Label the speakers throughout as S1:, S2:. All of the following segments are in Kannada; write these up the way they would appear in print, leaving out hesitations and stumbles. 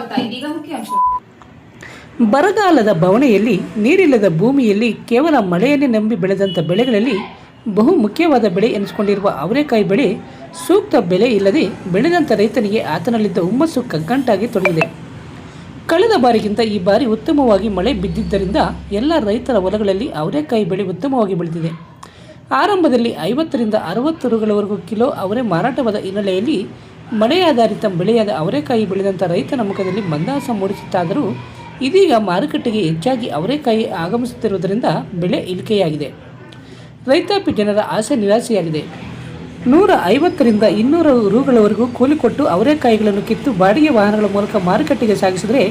S1: ಸ್ವಾಗತ. ಇದೀಗ ಮುಖ್ಯಾಂಶ.
S2: ಬರಗಾಲದ ಬವಣೆಯಲ್ಲಿ ನೀರಿಲ್ಲದ ಭೂಮಿಯಲ್ಲಿ ಕೇವಲ ಮಳೆಯನ್ನೇ ನಂಬಿ ಬೆಳೆದಂಥ ಬೆಳೆಗಳಲ್ಲಿ ಬಹು ಮುಖ್ಯವಾದ ಬೆಳೆ ಎನಿಸಿಕೊಂಡಿರುವ ಅವರೆಕಾಯಿ ಬೆಳೆ ಸೂಕ್ತ ಬೆಲೆ ಇಲ್ಲದೆ ಬೆಳೆದಂಥ ರೈತನಿಗೆ ಆತನಲ್ಲಿದ್ದ ಹುಮ್ಮಸ್ಸು ಕಗ್ಗಂಟಾಗಿ ತೊಡಗಿದೆ. ಕಳೆದ ಬಾರಿಗಿಂತ ಈ ಬಾರಿ ಉತ್ತಮವಾಗಿ ಮಳೆ ಬಿದ್ದಿದ್ದರಿಂದ ಎಲ್ಲ ರೈತರ ಹೊಲಗಳಲ್ಲಿ ಅವರೆಕಾಯಿ ಬೆಳೆ ಉತ್ತಮವಾಗಿ ಬೆಳೆದಿದೆ. ಆರಂಭದಲ್ಲಿ 50ರಿಂದ 60 ರೂಗಳವರೆಗೂ ಕಿಲೋ ಅವರೆ ಮಾರಾಟವಾದ ಹಿನ್ನೆಲೆಯಲ್ಲಿ ಮಳೆಯಾಧಾರಿತ ಬೆಳೆಯಾದ ಅವರೆಕಾಯಿ ಬೆಳೆದಂಥ ರೈತನ ಮುಖದಲ್ಲಿ ಮಂದಹಾಸ ಮೂಡಿಸುತ್ತಾದರೂ ಇದೀಗ ಮಾರುಕಟ್ಟೆಗೆ ಹೆಚ್ಚಾಗಿ ಅವರೆಕಾಯಿ ಆಗಮಿಸುತ್ತಿರುವುದರಿಂದ ಬೆಲೆ ಇಳಿಕೆಯಾಗಿದೆ. ರೈತಾಪಿ ಜನರ ಆಸೆ ನಿರಾಸೆಯಾಗಿದೆ. 150ರಿಂದ 200 ರೂಗಳವರೆಗೂ ಕೂಲಿ ಕೊಟ್ಟು ಅವರೆಕಾಯಿಗಳನ್ನು ಕಿತ್ತು ಬಾಡಿಗೆ ವಾಹನಗಳ ಮೂಲಕ ಮಾರುಕಟ್ಟೆಗೆ ಸಾಗಿಸಿದರೆ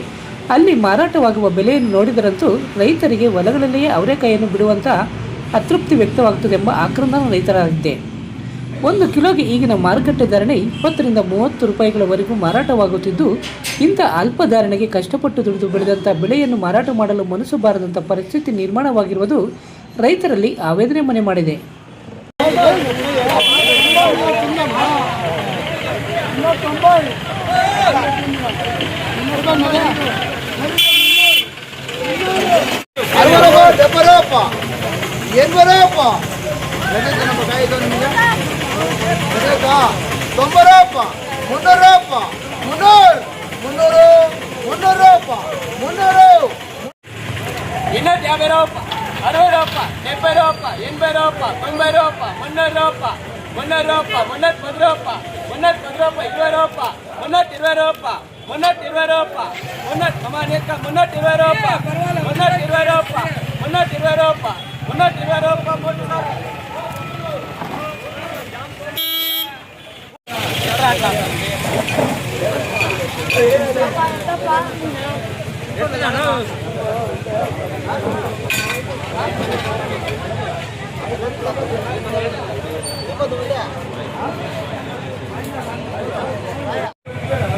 S2: ಅಲ್ಲಿ ಮಾರಾಟವಾಗುವ ಬೆಲೆಯನ್ನು ನೋಡಿದರಂತೂ ರೈತರಿಗೆ ಹೊಲಗಳಲ್ಲಿಯೇ ಅವರೆಕಾಯಿಯನ್ನು ಬಿಡುವಂಥ ಅತೃಪ್ತಿ ವ್ಯಕ್ತವಾಗುತ್ತದೆಂಬ ಆಕ್ರಂದನ ರೈತರಾಗಿದೆ. 1 ಕಿಲೋಗೆ ಈಗಿನ ಮಾರುಕಟ್ಟೆ ಧಾರಣೆ 20ರಿಂದ 30 ರೂಪಾಯಿಗಳವರೆಗೂ ಮಾರಾಟವಾಗುತ್ತಿದ್ದು, ಇಂಥ ಅಲ್ಪ ಧಾರಣೆಗೆ ಕಷ್ಟಪಟ್ಟು ದುಡಿದು ಬೆಳೆದಂಥ ಬೆಳೆಯನ್ನು ಮಾರಾಟ ಮಾಡಲು ಮನಸ್ಸು ಬಾರದಂಥ ಪರಿಸ್ಥಿತಿ ನಿರ್ಮಾಣವಾಗಿರುವುದು ರೈತರಲ್ಲಿ ಆವೇದನೆ ಮನೆ ಮಾಡಿದೆ.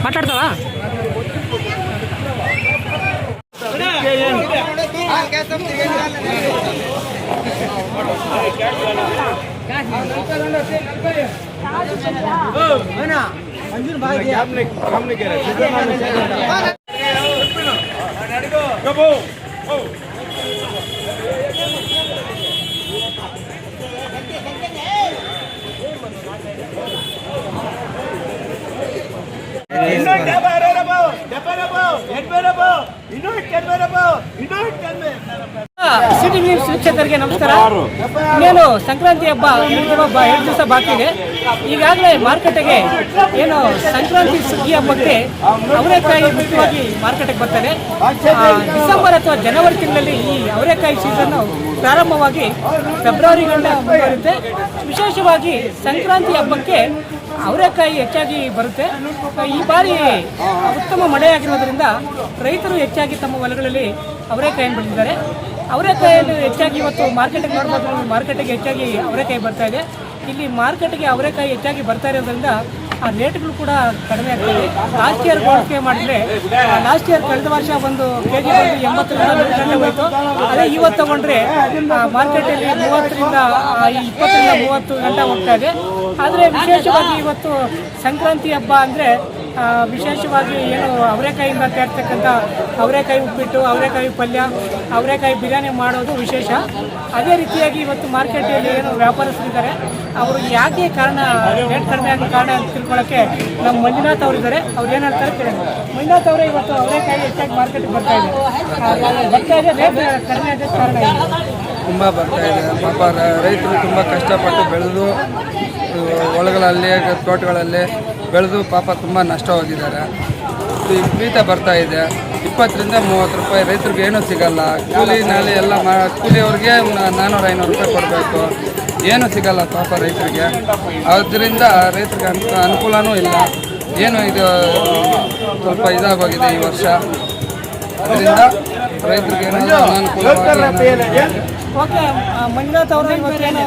S2: ಮಾತಾಡ್ತಾವ ಸಿಟಿ ನ್ಯೂಸ್ ವೀಕ್ಷಕರಿಗೆ ನಮಸ್ಕಾರ. ಇನ್ನೇನು ಸಂಕ್ರಾಂತಿ ಹಬ್ಬ 2 ದಿವಸ ಬಾಕಿ ಇದೆ. ಈಗಾಗಲೇ ಮಾರುಕಟ್ಟೆಗೆ ಏನು ಸಂಕ್ರಾಂತಿ ಸುಗ್ಗಿ ಹಬ್ಬಕ್ಕೆ ಅವರೆಕಾಯಿ ಮುಖ್ಯವಾಗಿ ಮಾರುಕಟ್ಟೆಗೆ ಬರ್ತದೆ. ಡಿಸೆಂಬರ್ ಅಥವಾ ಜನವರಿ ತಿಂಗಳಲ್ಲಿ ಈ ಅವರೆಕಾಯಿ ಸೀಸನ್ ಪ್ರಾರಂಭವಾಗಿ ಫೆಬ್ರವರಿಗಳಿಂದ ಮುಂದುವರಿಯುತ್ತೆ. ವಿಶೇಷವಾಗಿ ಸಂಕ್ರಾಂತಿ ಹಬ್ಬಕ್ಕೆ ಅವರೆಕಾಯಿ ಹೆಚ್ಚಾಗಿ ಬರುತ್ತೆ. ಈ ಬಾರಿ ಉತ್ತಮ ಮಳೆಯಾಗಿರೋದ್ರಿಂದ ರೈತರು ಹೆಚ್ಚಾಗಿ ತಮ್ಮ ಹೊಲಗಳಲ್ಲಿ ಅವರೆಕಾಯಿಯನ್ನು ಬೆಳೆದಿದ್ದಾರೆ. ಅವರೆಕಾಯಿಯನ್ನು ಹೆಚ್ಚಾಗಿ ಇವತ್ತು ಮಾರ್ಕೆಟಿಗೆ ನೋಡ್ಬೋದು. ಮಾರ್ಕೆಟಿಗೆ ಹೆಚ್ಚಾಗಿ ಅವರೆಕಾಯಿ ಬರ್ತಾ ಇದೆ. ಇಲ್ಲಿ ಮಾರ್ಕೆಟಿಗೆ ಅವರೆಕಾಯಿ ಹೆಚ್ಚಾಗಿ ಬರ್ತಾ ಇರೋದ್ರಿಂದ ಆ ರೇಟ್ಗಳು ಕೂಡ ಕಡಿಮೆ ಆಗ್ತದೆ. ಲಾಸ್ಟ್ ಇಯರ್ ಹೋಲಿಕೆ ಮಾಡಿದರೆ ಲಾಸ್ಟ್ ಇಯರ್ ಕಳೆದ ವರ್ಷ ಒಂದು ಕೆಜಿ 80ರಿಂದ 100 ಗಂಟೆ ಹೋಯಿತು. ಅದೇ ಇವತ್ತು ತಗೊಂಡ್ರೆ ಮಾರ್ಕೆಟಲ್ಲಿ 30ರಿಂದ 20ರಿಂದ 30 ಗಂಟೆ ಹೋಗ್ತಾ ಇದೆ. ಆದರೆ ವಿಶೇಷವಾಗಿ ಇವತ್ತು ಸಂಕ್ರಾಂತಿ ಹಬ್ಬ ಅಂದರೆ ವಿಶೇಷವಾಗಿ ಏನು ಅವರೆಕಾಯಿಯಿಂದ ತಯಾರಿಸ್ತಕ್ಕಂಥ ಅವರೆಕಾಯಿ ಉಪ್ಪಿಟ್ಟು, ಅವರೆಕಾಯಿ ಪಲ್ಯ, ಅವರೆಕಾಯಿ ಬಿರಿಯಾನಿ ಮಾಡೋದು ವಿಶೇಷ. ಅದೇ ರೀತಿಯಾಗಿ ಇವತ್ತು ಮಾರ್ಕೆಟಲ್ಲಿ ಏನು ವ್ಯಾಪಾರಸ್ಥರಿದ್ದಾರೆ ಅವರು ಯಾಕೆ ಕಾರಣ ರೇಟ್ ಕಡಿಮೆ ಆಗೋ ಕಾರಣ ಅಂತ ತಿಳ್ಕೊಳ್ಳೋಕ್ಕೆ ನಮ್ಮ ಮಂಜುನಾಥ್ ಅವರಿದ್ದಾರೆ. ಅವ್ರು ಏನು ಹೇಳ್ತಾರೆ ಕೇಳೋಣ. ಮಂಜುನಾಥ್ ಅವರೇ, ಇವತ್ತು ಅವರೆಕಾಯಿ ಹೆಚ್ಚಾಗಿ ಮಾರ್ಕೆಟಿಗೆ ಬರ್ತಾ ಇದೆ, ರೇಟ್ ಕಡಿಮೆ ಆಗೋ ಕಾರಣ
S3: ತುಂಬ ಬರ್ತಾ ಇದೆ. ಪಾಪ ರೈತರು ತುಂಬ ಕಷ್ಟಪಟ್ಟು ಬೆಳೆದು ಹೊಲಗಳಲ್ಲಿ ತೋಟಗಳಲ್ಲಿ ಬೆಳೆದು ಪಾಪ ತುಂಬ ನಷ್ಟವಾಗಿದ್ದಾರೆ. ವಿಪರೀತ ಬರ್ತಾ ಇದೆ. 20ರಿಂದ 30 ರೂಪಾಯಿ ರೈತರಿಗೆ ಏನೂ ಸಿಗಲ್ಲ. ಕೂಲಿ ನಾಲಿ ಎಲ್ಲ ಕೂಲಿಯವ್ರಿಗೆ 400-500 ರೂಪಾಯಿ ಕೊಡಬೇಕು. ಏನೂ ಸಿಗಲ್ಲ ಪಾಪ ರೈತರಿಗೆ. ಆದ್ದರಿಂದ ರೈತರಿಗೆ ಅನುಕೂಲನೂ ಇಲ್ಲ. ಏನು ಇದು ಸ್ವಲ್ಪ ಇದಾಗೋಗಿದೆ ಈ ವರ್ಷ. ಅದರಿಂದ ರೈತರಿಗೆ ಏನಾದರೂ ಅನಾನುಕೂಲವಾಗಿ.
S2: ಓಕೆ, ಮಂಜುನಾಥ್ ಅವರು ಇವತ್ತೇನು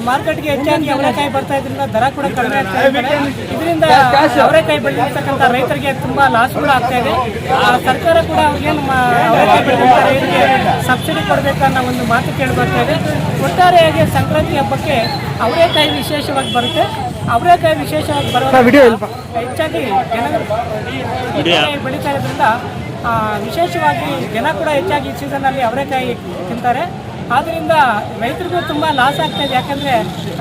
S2: ಮಾರ್ಕೆಟ್ಗೆ ಹೆಚ್ಚಾಗಿ ಅವರೆಕಾಯಿ ಬರ್ತಾ ಇದ್ರಿಂದ ದರ ಕೂಡ ಕಡಿಮೆ ಆಗ್ತಾ ಇದೆ. ಇದರಿಂದ ಅವರೆಕಾಯಿ ಬೆಳೆದಿರ್ತಕ್ಕಂಥ ರೈತರಿಗೆ ತುಂಬಾ ಲಾಸ್ ಕೂಡ ಆಗ್ತಾ ಇದೆ. ಸರ್ಕಾರ ಕೂಡ ಅವ್ರಿಗೇನು ಅವರೆಕಾಯಿ ಬೆಳೆದಂಥ ರೈತರಿಗೆ ಸಬ್ಸಿಡಿ ಕೊಡಬೇಕನ್ನೋ ಒಂದು ಮಾತು ಕೇಳಿ ಬರ್ತಾ ಇದೆ. ಒಟ್ಟಾರೆಯಾಗಿ ಸಂಕ್ರಾಂತಿ ಹಬ್ಬಕ್ಕೆ ಅವರೆಕಾಯಿ ವಿಶೇಷವಾಗಿ ಬರುತ್ತೆ. ಅವರೇಕಾಯಿ ವಿಶೇಷವಾಗಿ ಬರೋದ್ರಿಂದ ಹೆಚ್ಚಾಗಿ ಜನಗಳು ಅವರೇಕಾಯಿ ಬೆಳೀತಾ ಇರೋದ್ರಿಂದ ವಿಶೇಷವಾಗಿ ಜನ ಕೂಡ ಹೆಚ್ಚಾಗಿ ಈ ಸೀಸನ್ನಲ್ಲಿ ಅವರೇಕಾಯಿ ತಿಂತಾರೆ. ಆದ್ದರಿಂದ ರೈತರಿಗೂ ತುಂಬ ಲಾಸ್ ಆಗ್ತಾಯಿದೆ. ಯಾಕಂದರೆ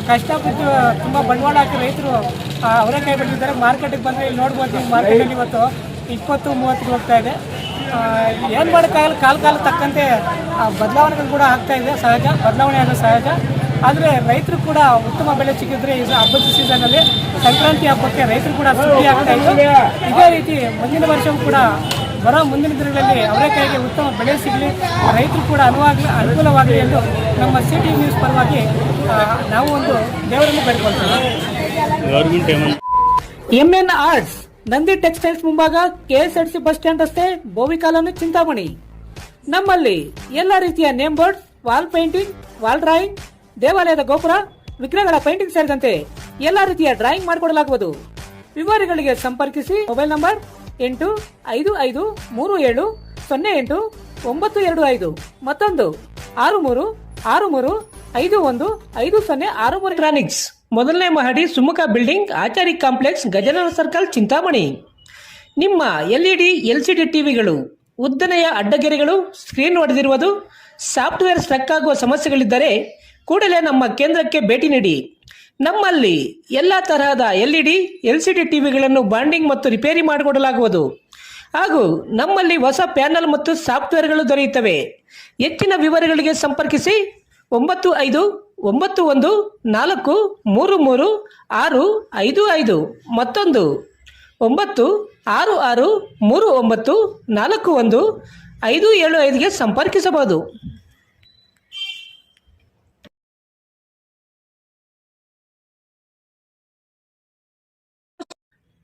S2: ಕಷ್ಟಪಟ್ಟು ತುಂಬ ಬಂಡವಾಳ ಹಾಕಿ ರೈತರು ಅವರೇಕಾಯಿ ಬೆಳೆದಿದ್ದಾರೆ. ಮಾರ್ಕೆಟಿಗೆ ಬಂದರೆ ಇಲ್ಲಿ ನೋಡ್ಬೋದು, ನೀವು ಮಾರ್ಕೆಟಲ್ಲಿ ಇವತ್ತು 20-30 ಹೋಗ್ತಾ ಇದೆ. ಏನು ಮಾಡೋಕ್ಕಾಗಲ್ಲ, ಕಾಲ ತಕ್ಕಂತೆ ಬದಲಾವಣೆಗಳು ಕೂಡ ಆಗ್ತಾಯಿದೆ, ಸಹಜ, ಬದಲಾವಣೆ ಆಗೋದು ಸಹಜ. ಆದರೆ ರೈತರು ಕೂಡ ಉತ್ತಮ ಬೆಲೆ ಸಿಕ್ಕಿದ್ರೆ ಈ ಹಬ್ಬದ ಸೀಸನ್ನಲ್ಲಿ ಸಂಕ್ರಾಂತಿ ಹಬ್ಬಕ್ಕೆ ರೈತರು ಕೂಡ ಸುದ್ದಿ ಆಗ್ತಾಯಿತ್ತು. ಇದೇ ರೀತಿ ಮುಂದಿನ ವರ್ಷವೂ ಕೂಡ ಮುಂದಿನ ದಿನಗಳಲ್ಲಿ ಅವರೇಕಾಯಿಗೆ ಉತ್ತಮ ಬೆಲೆ ಸಿಗಲಿ, ರೈತರು ಕೂಡ ಅನುಕೂಲವಾಗಲಿ ಎಂದು ನಮ್ಮ ಸಿಟಿ ನ್ಯೂಸ್ ಪರವಾಗಿ ನಾವು ಒಂದು ದೇವರನ್ನು ಬೇಡಿಕೊಳ್ತೇವೆ. MN ಆರ್ಟ್ಸ್, ನಂದಿ ಟೆಕ್ಸ್ಟೈಲ್ಸ್ ಮುಂಭಾಗ, KSRTC ಬಸ್ ಸ್ಟ್ಯಾಂಡ್ ರಸ್ತೆ, ಬೋವಿ ಕಾಲೋನಿ, ಚಿಂತಾಮಣಿ. ನಮ್ಮಲ್ಲಿ ಎಲ್ಲ ರೀತಿಯ name board, wall painting, wall drawing, ದೇವಾಲಯದ ಗೋಪುರ, ವಿಗ್ರಹಗಳ ಪೇಂಟಿಂಗ್ ಸೇರಿದಂತೆ ಎಲ್ಲ ರೀತಿಯ ಡ್ರಾಯಿಂಗ್ ಮಾಡಿಕೊಡಲಾಗುವುದು. ವಿವರಗಳಿಗೆ ಸಂಪರ್ಕಿಸಿ. ಮೊಬೈಲ್ ನಂಬರ್ 8537080925, ಮತ್ತೊಂದು 6363515063. ಎಲೆಕ್ಟ್ರಾನಿಕ್ಸ್, ಮೊದಲನೇ ಮಹಡಿ, Sumukha building, Achari complex, Gajanana circle, Chintamani. ನಿಮ್ಮ LED LCD ಟಿವಿಗಳು ಉದ್ದನೆಯ ಅಡ್ಡಗೆರೆಗಳು, ಸ್ಕ್ರೀನ್ ಒಡೆದಿರುವುದು, ಸಾಫ್ಟ್ವೇರ್ ಸ್ಟ್ರಕ್ ಆಗುವ ಸಮಸ್ಯೆಗಳಿದ್ದರೆ ಕೂಡಲೇ ನಮ್ಮ ಕೇಂದ್ರಕ್ಕೆ ಭೇಟಿ ನೀಡಿ. ನಮ್ಮಲ್ಲಿ ಎಲ್ಲ ತರಹದ LED LCD ಟಿವಿಗಳನ್ನು ಬಾಂಡಿಂಗ್ ಮತ್ತು ರಿಪೇರಿ ಮಾಡಿಕೊಡಲಾಗುವುದು. ಹಾಗೂ ನಮ್ಮಲ್ಲಿ ಹೊಸ ಪ್ಯಾನಲ್ ಮತ್ತು ಸಾಫ್ಟ್ವೇರ್ಗಳು ದೊರೆಯುತ್ತವೆ. ಹೆಚ್ಚಿನ ವಿವರಗಳಿಗೆ ಸಂಪರ್ಕಿಸಿ 9591433655, ಮತ್ತೊಂದು 9663941575ಗೆ ಸಂಪರ್ಕಿಸಬಹುದು.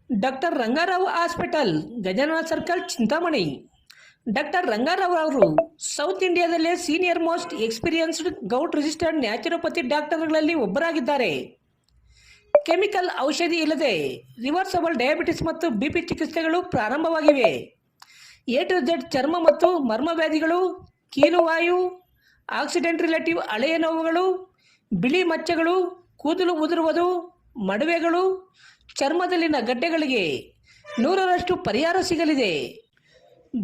S2: Doctor Rangarao hospital, Gajanana circle, Chintamani. Doctor Rangarao ಅವರು ಸೌತ್ ಇಂಡಿಯಾದಲ್ಲೇ senior most experienced govt registered naturopathy ಡಾಕ್ಟರ್ಗಳಲ್ಲಿ ಒಬ್ಬರಾಗಿದ್ದಾರೆ. ಕೆಮಿಕಲ್ ಔಷಧಿ ಇಲ್ಲದೆ ರಿವರ್ಸಬಲ್ ಡಯಾಬಿಟಿಸ್ ಮತ್ತು BP ಚಿಕಿತ್ಸೆಗಳು ಪ್ರಾರಂಭವಾಗಿವೆ. A to Z ಚರ್ಮ ಮತ್ತು ಮರ್ಮವ್ಯಾಧಿಗಳು, ಕೀಲುವಾಯು, ಆಕ್ಸಿಡೆಂಟ್ ರಿಲೇಟಿವ್ ಹಳೆಯ ನೋವುಗಳು, ಬಿಳಿ ಮಚ್ಚೆಗಳು, ಕೂದಲು ಉದುರುವುದು, ಮಡುವೆಗಳು, ಚರ್ಮದಲ್ಲಿನ ಗಡ್ಡೆಗಳಿಗೆ 100% ಪರಿಹಾರ ಸಿಗಲಿದೆ.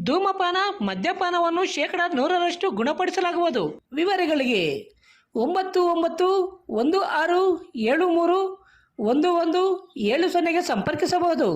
S2: ಧೂಮಪಾನ, ಮದ್ಯಪಾನವನ್ನು 100% ಗುಣಪಡಿಸಲಾಗುವುದು. ವಿವರಗಳಿಗೆ 9916731170ಗೆ ಸಂಪರ್ಕಿಸಬಹುದು.